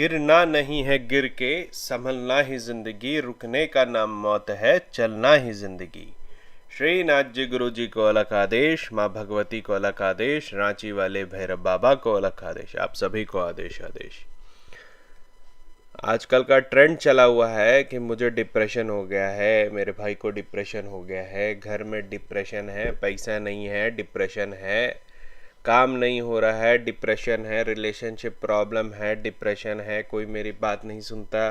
गिरना नहीं है गिर के, संभलना ही जिंदगी, रुकने का नाम मौत है, चलना ही जिंदगी। श्रीनाथ जी गुरु जी को अलग आदेश, माँ भगवती को अलग आदेश, रांची वाले भैरव बाबा को अलग आदेश, आप सभी को आदेश आदेश। आजकल का ट्रेंड चला हुआ है कि मुझे डिप्रेशन हो गया है, मेरे भाई को डिप्रेशन हो गया है, घर में डिप्रेशन है, पैसा नहीं है डिप्रेशन है, काम नहीं हो रहा है डिप्रेशन है, रिलेशनशिप प्रॉब्लम है डिप्रेशन है, कोई मेरी बात नहीं सुनता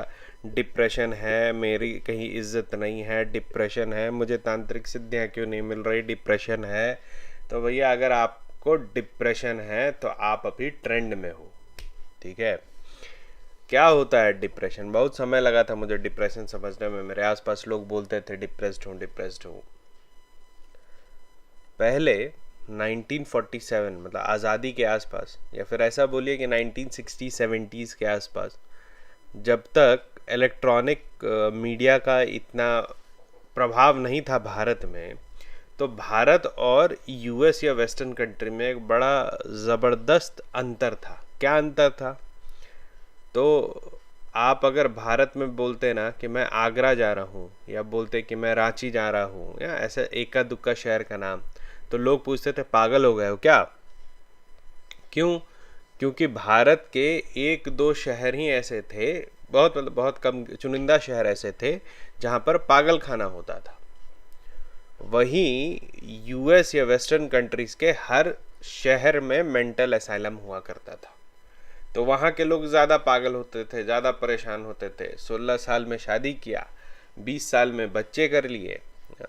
डिप्रेशन है, मेरी कहीं इज्जत नहीं है डिप्रेशन है, मुझे तांत्रिक सिद्धियाँ क्यों नहीं मिल रही डिप्रेशन है। तो भैया अगर आपको डिप्रेशन है तो आप अभी ट्रेंड में हो, ठीक है। क्या होता है डिप्रेशन? बहुत समय लगा था मुझे डिप्रेशन समझने में। मेरे आसपास लोग बोलते थे डिप्रेस्ड हूँ। पहले 1947 मतलब आज़ादी के आसपास, या फिर ऐसा बोलिए कि 1960-70s के आसपास, जब तक इलेक्ट्रॉनिक मीडिया का इतना प्रभाव नहीं था भारत में, तो भारत और यूएस या वेस्टर्न कंट्री में एक बड़ा ज़बरदस्त अंतर था। क्या अंतर था? तो आप अगर भारत में बोलते ना कि मैं आगरा जा रहा हूँ, या बोलते कि मैं रांची जा रहा हूँ, या ऐसा एका दुक्का शहर का नाम, तो लोग पूछते थे पागल हो गए हो क्या? क्यों? क्योंकि भारत के एक दो शहर ही ऐसे थे, बहुत मतलब बहुत कम चुनिंदा शहर ऐसे थे जहाँ पर पागल खाना होता था। वहीं यूएस या वेस्टर्न कंट्रीज़ के हर शहर में मेंटल असाइलम हुआ करता था। तो वहाँ के लोग ज़्यादा पागल होते थे, ज़्यादा परेशान होते थे। 16 साल में शादी किया, 20 साल में बच्चे कर लिए,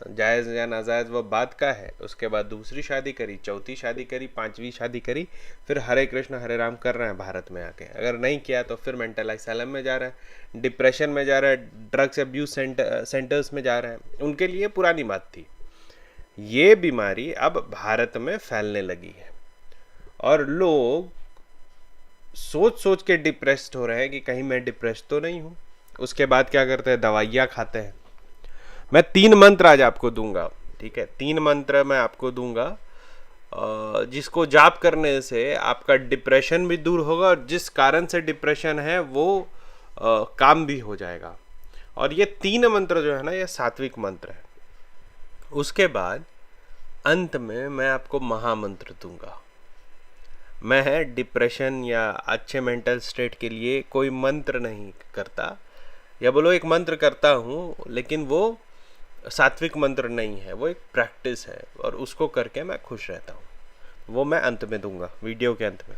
जायज़ या नाजायज़ वो बात का है। उसके बाद दूसरी शादी करी, चौथी शादी करी, पांचवी शादी करी, फिर हरे कृष्ण हरे राम कर रहे हैं भारत में आके। अगर नहीं किया तो फिर मेंटल असाइलम में जा रहे हैं, डिप्रेशन में जा रहे हैं, ड्रग्स अब्यूज सेंटर्स में जा रहे हैं। उनके लिए पुरानी बात थी। ये बीमारी अब भारत में फैलने लगी है और लोग सोच सोच के डिप्रेस्ड हो रहे हैं कि कहीं मैं डिप्रेस्ड तो नहीं हूँ। उसके बाद क्या करते हैं? दवाइयाँ खाते हैं। मैं 3 मंत्र आज आपको दूंगा, ठीक है? 3 मंत्र मैं आपको दूंगा जिसको जाप करने से आपका डिप्रेशन भी दूर होगा और जिस कारण से डिप्रेशन है वो काम भी हो जाएगा। और ये 3 मंत्र जो है ना, ये सात्विक मंत्र है। उसके बाद अंत में मैं आपको महामंत्र दूंगा। मैं डिप्रेशन या अच्छे मेंटल स्टेट के लिए कोई मंत्र नहीं करता, या बोलो एक मंत्र करता हूँ, लेकिन वो सात्विक मंत्र नहीं है, वो एक प्रैक्टिस है और उसको करके मैं खुश रहता हूँ। वो मैं अंत में दूंगा, वीडियो के अंत में।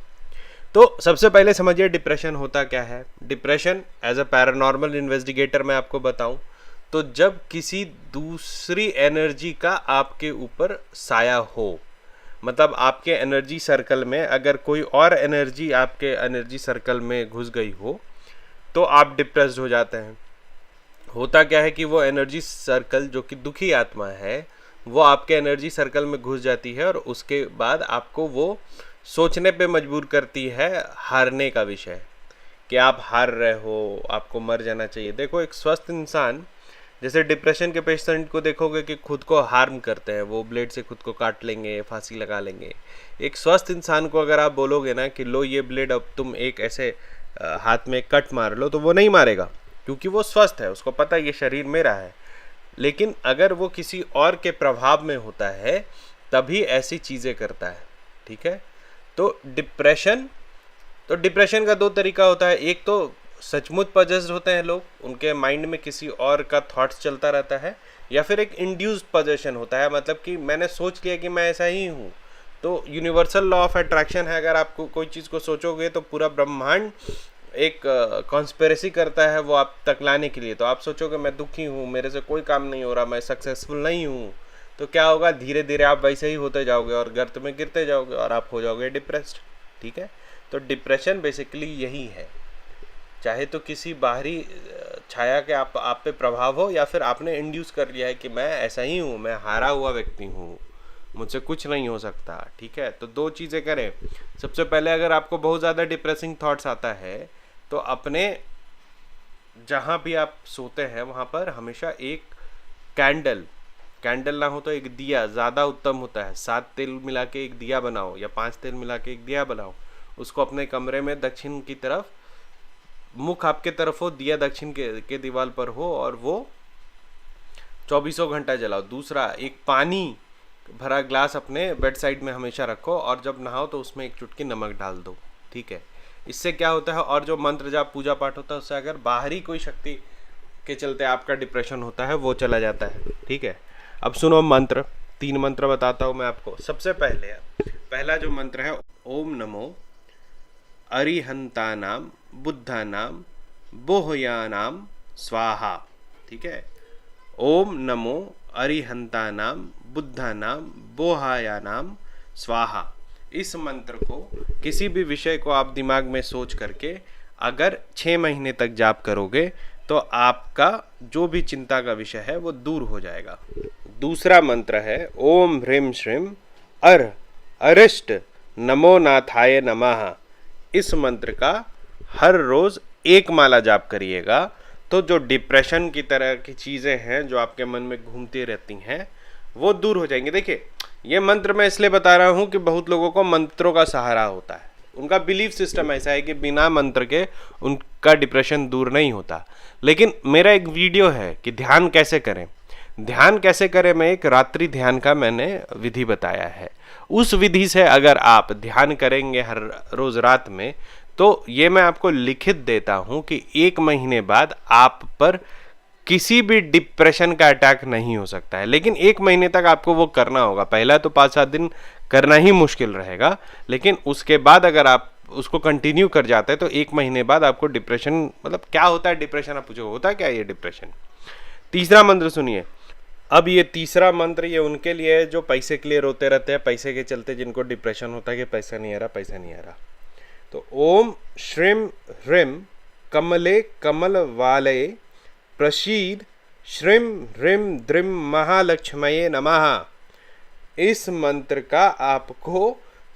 तो सबसे पहले समझिए डिप्रेशन होता क्या है। Depression as a paranormal investigator मैं आपको बताऊं तो जब किसी दूसरी एनर्जी का आपके ऊपर साया हो, मतलब आपके एनर्जी सर्कल में अगर कोई और एनर्जी आपके एनर्जी सर्कल में घुस गई हो तो आप डिप्रेस्ड हो जाते हैं। होता क्या है कि वो एनर्जी सर्कल जो कि दुखी आत्मा है वो आपके एनर्जी सर्कल में घुस जाती है और उसके बाद आपको वो सोचने पे मजबूर करती है हारने का विषय, कि आप हार रहे हो, आपको मर जाना चाहिए। देखो, एक स्वस्थ इंसान, जैसे डिप्रेशन के पेशेंट को देखोगे कि खुद को हार्म करते हैं, वो ब्लेड से खुद को काट लेंगे, फांसी लगा लेंगे। एक स्वस्थ इंसान को अगर आप बोलोगे ना कि लो ये ब्लेड अब तुम एक ऐसे हाथ में कट मार लो, तो वो नहीं मारेगा, क्योंकि वो स्वस्थ है, उसको पता है ये शरीर मेरा है। लेकिन अगर वो किसी और के प्रभाव में होता है तभी ऐसी चीज़ें करता है, ठीक है। तो डिप्रेशन का 2 तरीका होता है। एक तो सचमुच पजेस्ड होते हैं लोग, उनके माइंड में किसी और का थॉट्स चलता रहता है, या फिर एक इंड्यूस्ड पजेशन होता है, मतलब कि मैंने सोच लिया कि मैं ऐसा ही हूँ। तो यूनिवर्सल लॉ ऑफ अट्रैक्शन है, अगर आप कोई चीज़ को सोचोगे तो पूरा ब्रह्मांड एक कॉन्स्पिरेसी करता है वो आप तक लाने के लिए। तो आप सोचोगे मैं दुखी हूँ, मेरे से कोई काम नहीं हो रहा, मैं सक्सेसफुल नहीं हूँ, तो क्या होगा? धीरे धीरे आप वैसे ही होते जाओगे और गर्त में गिरते जाओगे और आप हो जाओगे डिप्रेस्ड, ठीक है। तो डिप्रेशन बेसिकली यही है, चाहे तो किसी बाहरी छाया के आप पे प्रभाव हो, या फिर आपने इंड्यूस कर लिया है कि मैं ऐसा ही हूँ, मैं हारा हुआ व्यक्ति हूँ, मुझसे कुछ नहीं हो सकता, ठीक है। तो 2 चीज़ें करें। सबसे पहले अगर आपको बहुत ज़्यादा डिप्रेसिंग थॉट्स आता है तो अपने जहाँ भी आप सोते हैं वहाँ पर हमेशा एक कैंडल ना हो तो एक दिया ज़्यादा उत्तम होता है। 7 तेल मिला के एक दिया बनाओ या 5 तेल मिला के एक दिया बनाओ, उसको अपने कमरे में दक्षिण की तरफ मुख आपके तरफ हो, दिया दक्षिण के दीवार पर हो और वो 24 घंटा जलाओ। दूसरा, एक पानी भरा ग्लास अपने बेड साइड में हमेशा रखो और जब नहाओ तो उसमें एक चुटकी नमक डाल दो, ठीक है। इससे क्या होता है, और जो मंत्र जाप पूजा पाठ होता है उससे अगर बाहरी कोई शक्ति के चलते आपका डिप्रेशन होता है वो चला जाता है, ठीक है। अब सुनो मंत्र, 3 मंत्र बताता हूँ मैं आपको। सबसे पहला जो मंत्र है, ओम नमो अरिहंतानाम बुद्धानाम बोहयानाम स्वाहा, ठीक है। ओम नमो अरिहंतानाम बुद्धानाम बोहायानाम स्वाहा। इस मंत्र को, किसी भी विषय को आप दिमाग में सोच करके अगर 6 महीने तक जाप करोगे तो आपका जो भी चिंता का विषय है वो दूर हो जाएगा। दूसरा मंत्र है ओम ह्रीम श्रीम अरिष्ट नमो नाथाय नमः। इस मंत्र का हर रोज 1 माला जाप करिएगा तो जो डिप्रेशन की तरह की चीज़ें हैं जो आपके मन में घूमती रहती हैं वो दूर हो जाएंगे। देखिए, ये मंत्र मैं इसलिए बता रहा हूँ कि बहुत लोगों को मंत्रों का सहारा होता है, उनका बिलीफ सिस्टम ऐसा है कि बिना मंत्र के उनका डिप्रेशन दूर नहीं होता। लेकिन मेरा एक वीडियो है कि ध्यान कैसे करें, मैं एक रात्रि ध्यान का मैंने विधि बताया है। उस विधि से अगर आप ध्यान करेंगे हर रोज रात में, तो ये मैं आपको लिखित देता हूं कि 1 महीने बाद आप पर किसी भी डिप्रेशन का अटैक नहीं हो सकता है। लेकिन 1 महीने तक आपको वो करना होगा। पहला तो 5-7 दिन करना ही मुश्किल रहेगा, लेकिन उसके बाद अगर आप उसको कंटिन्यू कर जाते हैं तो 1 महीने बाद आपको डिप्रेशन, मतलब क्या होता है डिप्रेशन, आप पूछो होता है क्या ये डिप्रेशन। तीसरा मंत्र सुनिए। अब ये तीसरा मंत्र ये उनके लिए है जो पैसे के लिए रोते रहते हैं, पैसे के चलते जिनको डिप्रेशन होता है कि पैसा नहीं आ रहा। तो ओम श्रीम ह्रीम कमले कमल वाले प्रसीद श्रीम ह्रीम द्रीम महालक्ष्मये नमः। इस मंत्र का आपको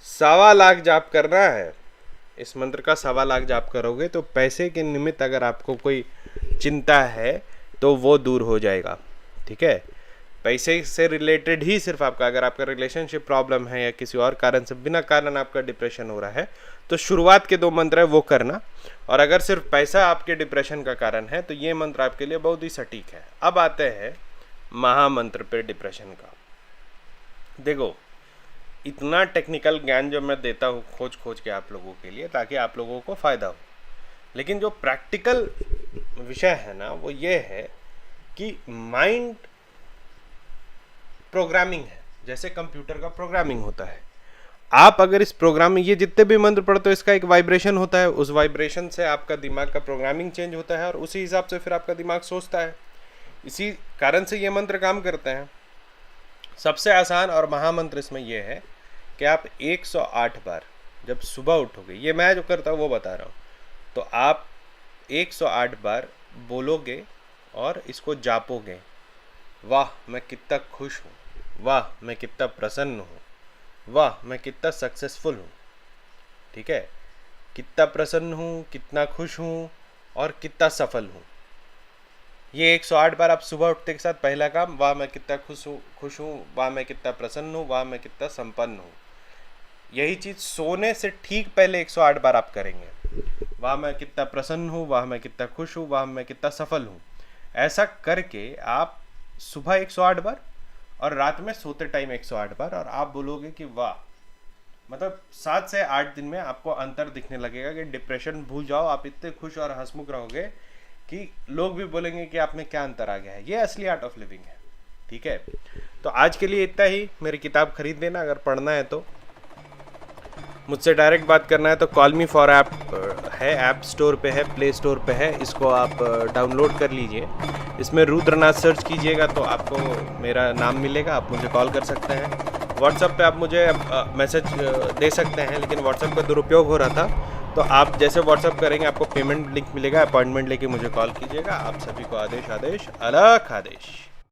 1.25 लाख जाप करना है। इस मंत्र का 1.25 लाख जाप करोगे तो पैसे के निमित्त अगर आपको कोई चिंता है तो वो दूर हो जाएगा, ठीक है। पैसे से रिलेटेड ही सिर्फ आपका, अगर आपका रिलेशनशिप प्रॉब्लम है या किसी और कारण से बिना कारण आपका डिप्रेशन हो रहा है तो शुरुआत के 2 मंत्र है वो करना। और अगर सिर्फ पैसा आपके डिप्रेशन का कारण है तो ये मंत्र आपके लिए बहुत ही सटीक है। अब आते हैं महामंत्र पे डिप्रेशन का। देखो, इतना टेक्निकल ज्ञान जो मैं देता हूँ खोज के आप लोगों के लिए ताकि आप लोगों को फ़ायदा हो, लेकिन जो प्रैक्टिकल विषय है ना वो ये है कि माइंड प्रोग्रामिंग है, जैसे कंप्यूटर का प्रोग्रामिंग होता है। आप अगर इस प्रोग्राम में ये जितने भी मंत्र पढ़ते हो इसका एक वाइब्रेशन होता है, उस वाइब्रेशन से आपका दिमाग का प्रोग्रामिंग चेंज होता है और उसी हिसाब से फिर आपका दिमाग सोचता है। इसी कारण से ये मंत्र काम करते हैं। सबसे आसान और महामंत्र इसमें यह है कि आप 108 बार जब सुबह उठोगे, ये मैं जो करता हूँ वो बता रहा हूँ, तो आप 108 बार बोलोगे और इसको जापोगे। वाह मैं कितना खुश हूँ, वाह मैं कितना प्रसन्न हूँ, वाह मैं कितना सक्सेसफुल हूँ, ठीक है। कितना प्रसन्न हूँ, कितना खुश हूँ और कितना सफल हूँ। ये 108 बार आप सुबह उठते के साथ पहला काम, वाह मैं कितना खुश हूँ, वाह मैं कितना प्रसन्न हूँ, वाह मैं कितना संपन्न हूँ। यही चीज़ सोने से ठीक पहले 108 बार आप करेंगे। वाह मैं कितना प्रसन्न हूँ, वाह मैं कितना खुश हूँ, वाह मैं कितना सफल हूँ। ऐसा करके आप सुबह 108 बार और रात में सोते टाइम 108 बार, और आप बोलोगे कि वाह, मतलब 7 से 8 दिन में आपको अंतर दिखने लगेगा कि डिप्रेशन भूल जाओ, आप इतने खुश और हंसमुख रहोगे कि लोग भी बोलेंगे कि आप में क्या अंतर आ गया है। ये असली आर्ट ऑफ लिविंग है, ठीक है। तो आज के लिए इतना ही। मेरी किताब खरीद लेना अगर पढ़ना है तो। मुझसे डायरेक्ट बात करना है तो कॉल मी फॉर ऐप है, ऐप स्टोर पे है, प्ले स्टोर पे है, इसको आप डाउनलोड कर लीजिए। इसमें रुद्रनाथ सर्च कीजिएगा तो आपको मेरा नाम मिलेगा, आप मुझे कॉल कर सकते हैं। व्हाट्सएप पे आप मुझे मैसेज दे सकते हैं, लेकिन व्हाट्सएप का दुरुपयोग हो रहा था, तो आप जैसे व्हाट्सएप करेंगे आपको पेमेंट लिंक मिलेगा, अपॉइंटमेंट लेके मुझे कॉल कीजिएगा। आप सभी को आदेश, अलग आदेश।